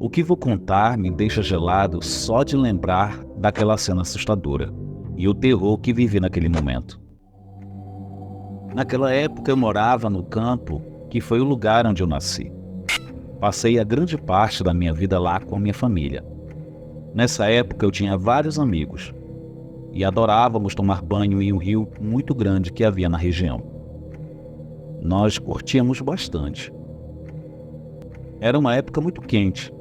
O que vou contar me deixa gelado só de lembrar daquela cena assustadora e o terror que vivi naquele momento. Naquela época eu morava no campo, que foi o lugar onde eu nasci. Passei a grande parte da minha vida lá com a minha família. Nessa época eu tinha vários amigos e adorávamos tomar banho em um rio muito grande que havia na região. Nós curtíamos bastante. Era uma época muito quente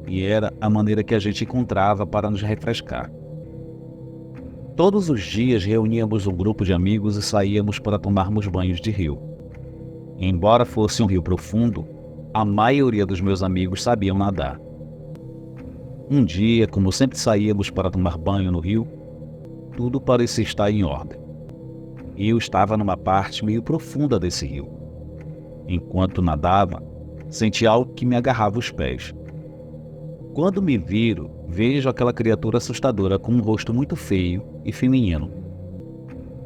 e era a maneira que a gente encontrava para nos refrescar. Todos os dias reuníamos um grupo de amigos e saíamos para tomarmos banhos de rio. Embora fosse um rio profundo, a maioria dos meus amigos sabiam nadar. Um dia, como sempre saíamos para tomar banho no rio, tudo parecia estar em ordem. E eu estava numa parte meio profunda desse rio. Enquanto nadava, senti algo que me agarrava os pés. Quando me viro, vejo aquela criatura assustadora com um rosto muito feio e feminino.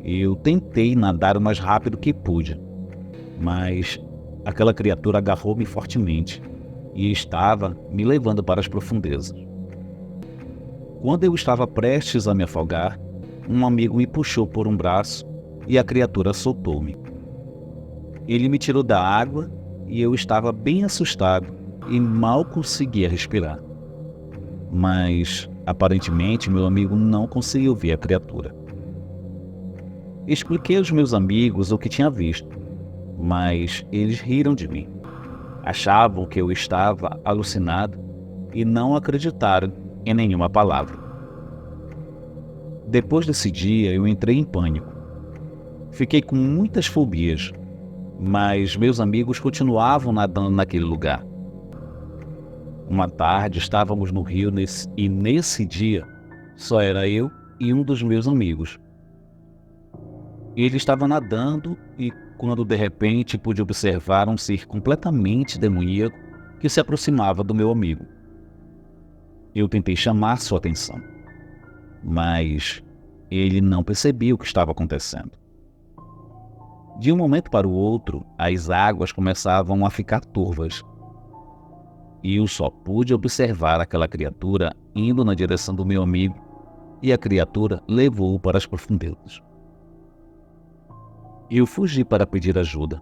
Eu tentei nadar o mais rápido que pude, mas aquela criatura agarrou-me fortemente e estava me levando para as profundezas. Quando eu estava prestes a me afogar, um amigo me puxou por um braço e a criatura soltou-me. Ele me tirou da água e eu estava bem assustado e mal conseguia respirar. Mas, aparentemente, meu amigo não conseguiu ver a criatura. Expliquei aos meus amigos o que tinha visto, mas eles riram de mim. Achavam que eu estava alucinado e não acreditaram em nenhuma palavra. Depois desse dia, eu entrei em pânico. Fiquei com muitas fobias, mas meus amigos continuavam nadando naquele lugar. Uma tarde estávamos no rio e nesse dia só era eu e um dos meus amigos. Ele estava nadando e quando de repente pude observar um ser completamente demoníaco que se aproximava do meu amigo. Eu tentei chamar sua atenção, mas ele não percebia o que estava acontecendo. De um momento para o outro, as águas começavam a ficar turvas. E eu só pude observar aquela criatura indo na direção do meu amigo e a criatura levou-o para as profundezas. Eu fugi para pedir ajuda,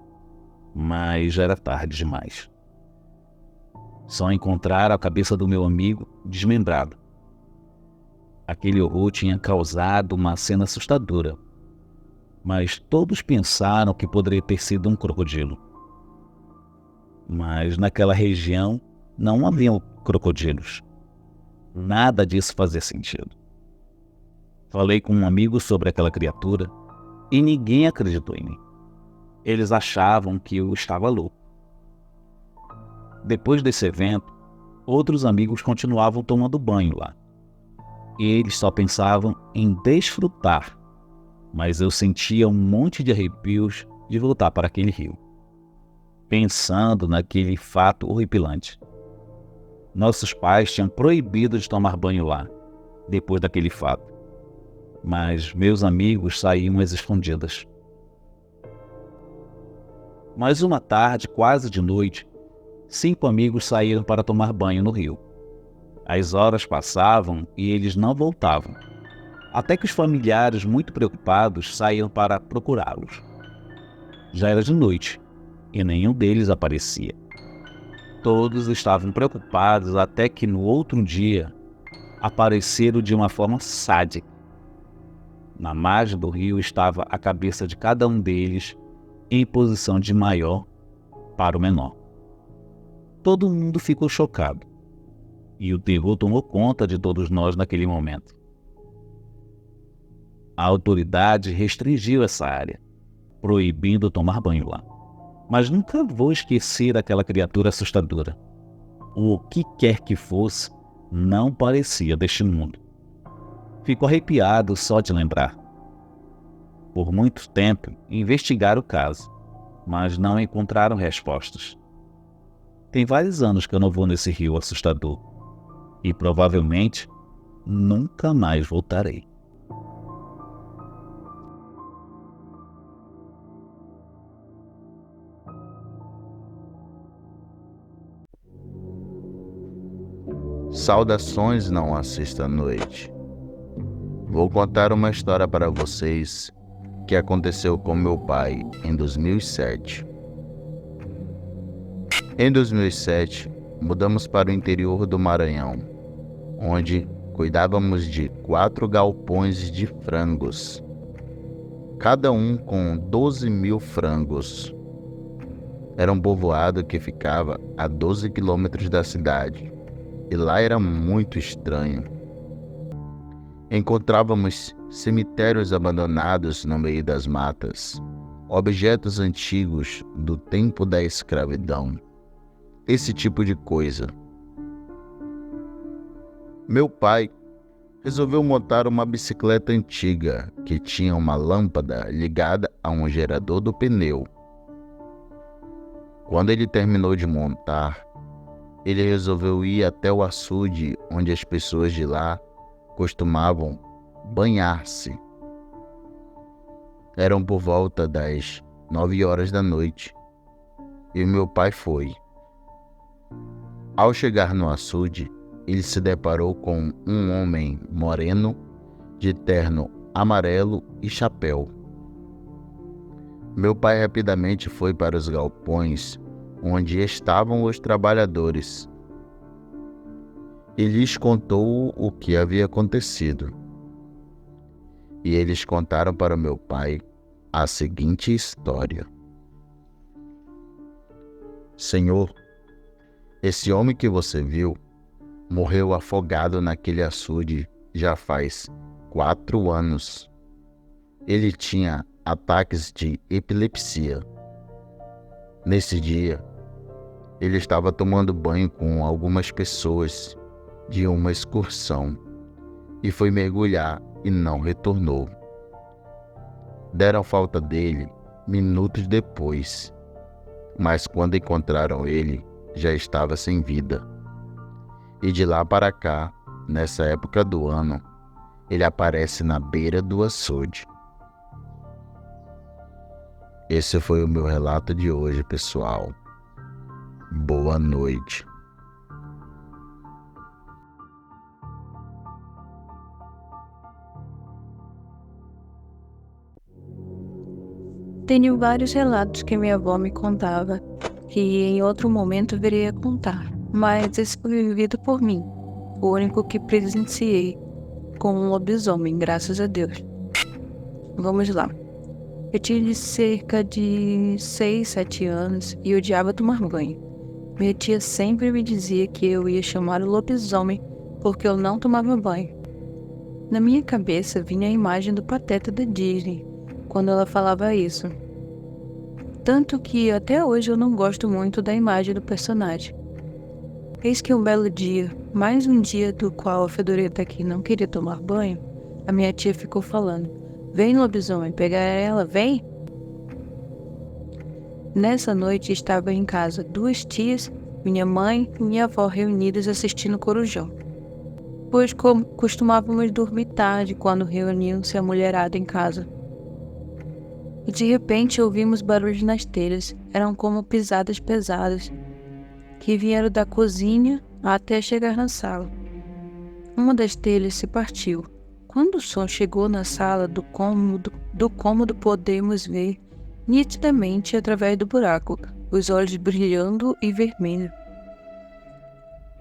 mas já era tarde demais. Só encontraram a cabeça do meu amigo desmembrada. Aquele horror tinha causado uma cena assustadora, mas todos pensaram que poderia ter sido um crocodilo. Mas naquela região não haviam crocodilos. Nada disso fazia sentido. Falei com um amigo sobre aquela criatura e ninguém acreditou em mim. Eles achavam que eu estava louco. Depois desse evento, outros amigos continuavam tomando banho lá. Eles só pensavam em desfrutar, mas eu sentia um monte de arrepios de voltar para aquele rio, pensando naquele fato horripilante. Nossos pais tinham proibido de tomar banho lá, depois daquele fato, mas meus amigos saíam às escondidas. Mas uma tarde, quase de noite, 5 amigos saíram para tomar banho no rio. As horas passavam e eles não voltavam, até que os familiares, muito preocupados, saíram para procurá-los. Já era de noite e nenhum deles aparecia. Todos estavam preocupados até que no outro dia apareceram de uma forma sádica. Na margem do rio estava a cabeça de cada um deles em posição de maior para o menor. Todo mundo ficou chocado e o terror tomou conta de todos nós naquele momento. A autoridade restringiu essa área, proibindo tomar banho lá. Mas nunca vou esquecer aquela criatura assustadora. O que quer que fosse, não parecia deste mundo. Fico arrepiado só de lembrar. Por muito tempo, investigaram o caso, mas não encontraram respostas. Tem vários anos que eu não vou nesse rio assustador e provavelmente nunca mais voltarei. Saudações, não assista à noite. Vou contar uma história para vocês que aconteceu com meu pai em 2007. Em 2007, mudamos para o interior do Maranhão, onde cuidávamos de 4 galpões de frangos, cada um com 12.000 frangos. Era um povoado que ficava a 12 quilômetros da cidade, e lá era muito estranho. Encontrávamos cemitérios abandonados no meio das matas, objetos antigos do tempo da escravidão, esse tipo de coisa. Meu pai resolveu montar uma bicicleta antiga que tinha uma lâmpada ligada a um gerador do pneu. Quando ele terminou de montar, ele resolveu ir até o açude onde as pessoas de lá costumavam banhar-se. Eram por volta das 9 horas da noite e meu pai foi. Ao chegar no açude, ele se deparou com um homem moreno, de terno amarelo e chapéu. Meu pai rapidamente foi para os galpões onde estavam os trabalhadores e lhes contou o que havia acontecido. E eles contaram para meu pai a seguinte história: Senhor, esse homem que você viu morreu afogado naquele açude já faz 4 anos. Ele tinha ataques de epilepsia. Nesse dia, ele estava tomando banho com algumas pessoas de uma excursão e foi mergulhar e não retornou. Deram falta dele minutos depois, mas quando encontraram ele, já estava sem vida. E de lá para cá, nessa época do ano, ele aparece na beira do açude. Esse foi o meu relato de hoje, pessoal. Boa noite. Tenho vários relatos que minha avó me contava, que em outro momento viria a contar, mas esse foi vivido por mim, o único que presenciei com um lobisomem, graças a Deus. Vamos lá. Eu tinha cerca de 6, 7 anos e odiava tomar banho. Minha tia sempre me dizia que eu ia chamar o lobisomem porque eu não tomava banho. Na minha cabeça vinha a imagem do Pateta da Disney, quando ela falava isso. Tanto que até hoje eu não gosto muito da imagem do personagem. Eis que um belo dia, mais um dia do qual a fedorenta aqui não queria tomar banho, a minha tia ficou falando: "Vem, lobisomem, pegar ela, vem!" Nessa noite estava em casa 2 tias, minha mãe e minha avó reunidas assistindo Corujão, pois costumávamos dormir tarde quando reuniam-se a mulherada em casa. E de repente ouvimos barulhos nas telhas, eram como pisadas pesadas, que vieram da cozinha até chegar na sala. Uma das telhas se partiu. Quando o som chegou na sala do cômodo podemos ver nitidamente através do buraco, os olhos brilhando e vermelhos.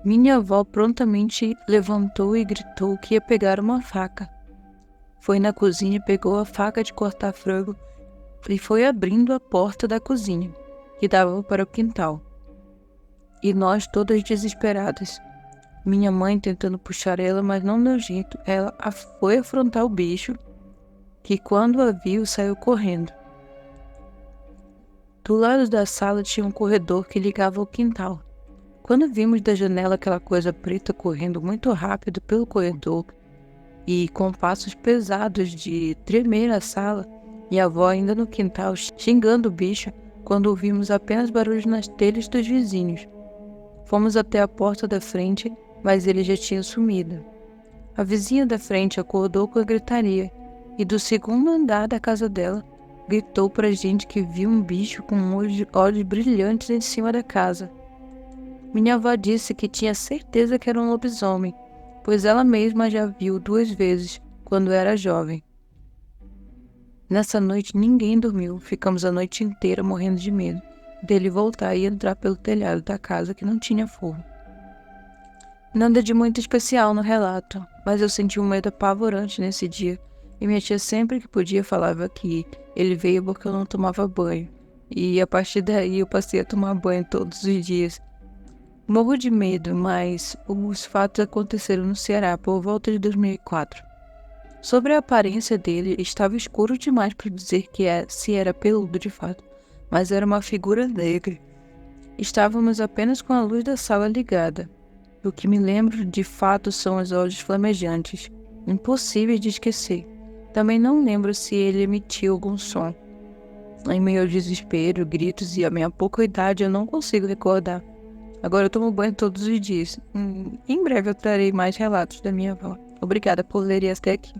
Minha avó prontamente levantou e gritou que ia pegar uma faca. Foi na cozinha, pegou a faca de cortar frango e foi abrindo a porta da cozinha, que dava para o quintal. E nós todas desesperadas. Minha mãe tentando puxar ela, mas não deu jeito. Ela foi afrontar o bicho, que quando a viu, saiu correndo. Do lado da sala tinha um corredor que ligava ao quintal. Quando vimos da janela aquela coisa preta correndo muito rápido pelo corredor e com passos pesados de tremer a sala, e a avó ainda no quintal xingando o bicho, quando ouvimos apenas barulhos nas telhas dos vizinhos. Fomos até a porta da frente, mas ele já tinha sumido. A vizinha da frente acordou com a gritaria e do segundo andar da casa dela gritou pra gente que viu um bicho com olhos brilhantes em cima da casa. Minha avó disse que tinha certeza que era um lobisomem, pois ela mesma já viu 2 vezes quando era jovem. Nessa noite ninguém dormiu, ficamos a noite inteira morrendo de medo dele voltar e entrar pelo telhado da casa que não tinha forro. Nada de muito especial no relato, mas eu senti um medo apavorante nesse dia, e minha tia sempre que podia falava que ele veio porque eu não tomava banho, e a partir daí eu passei a tomar banho todos os dias. Morro de medo, mas os fatos aconteceram no Ceará por volta de 2004. Sobre a aparência dele, estava escuro demais para dizer se era peludo de fato, mas era uma figura negra. Estávamos apenas com a luz da sala ligada. O que me lembro de fato são os olhos flamejantes, impossíveis de esquecer. Também não lembro se ele emitiu algum som. Em meio ao desespero, gritos e a minha pouca idade, eu não consigo recordar. Agora eu tomo banho todos os dias. Em breve eu trarei mais relatos da minha avó. Obrigada por ler até aqui.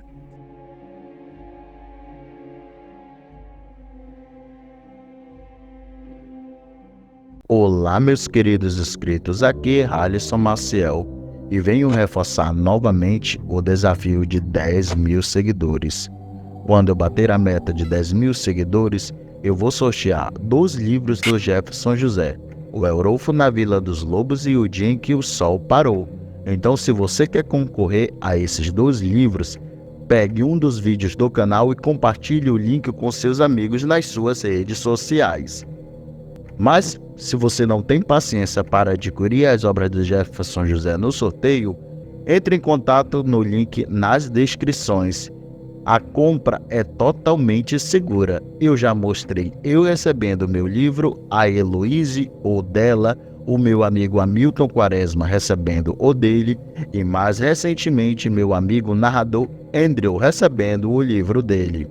Olá, meus queridos inscritos, aqui é Alisson Maciel e venho reforçar novamente o desafio de 10 mil seguidores. Quando eu bater a meta de 10 mil seguidores, eu vou sortear 2 livros do Jefferson José, O Eurolfo na Vila dos Lobos e O Dia em que o Sol Parou. Então, se você quer concorrer a esses 2 livros, pegue um dos vídeos do canal e compartilhe o link com seus amigos nas suas redes sociais. Mas, se você não tem paciência para adquirir as obras do Jefferson José no sorteio, entre em contato no link nas descrições. A compra é totalmente segura. Eu já mostrei eu recebendo meu livro, a Heloíse ou dela, o meu amigo Hamilton Quaresma recebendo o dele e mais recentemente meu amigo narrador Andrew recebendo o livro dele.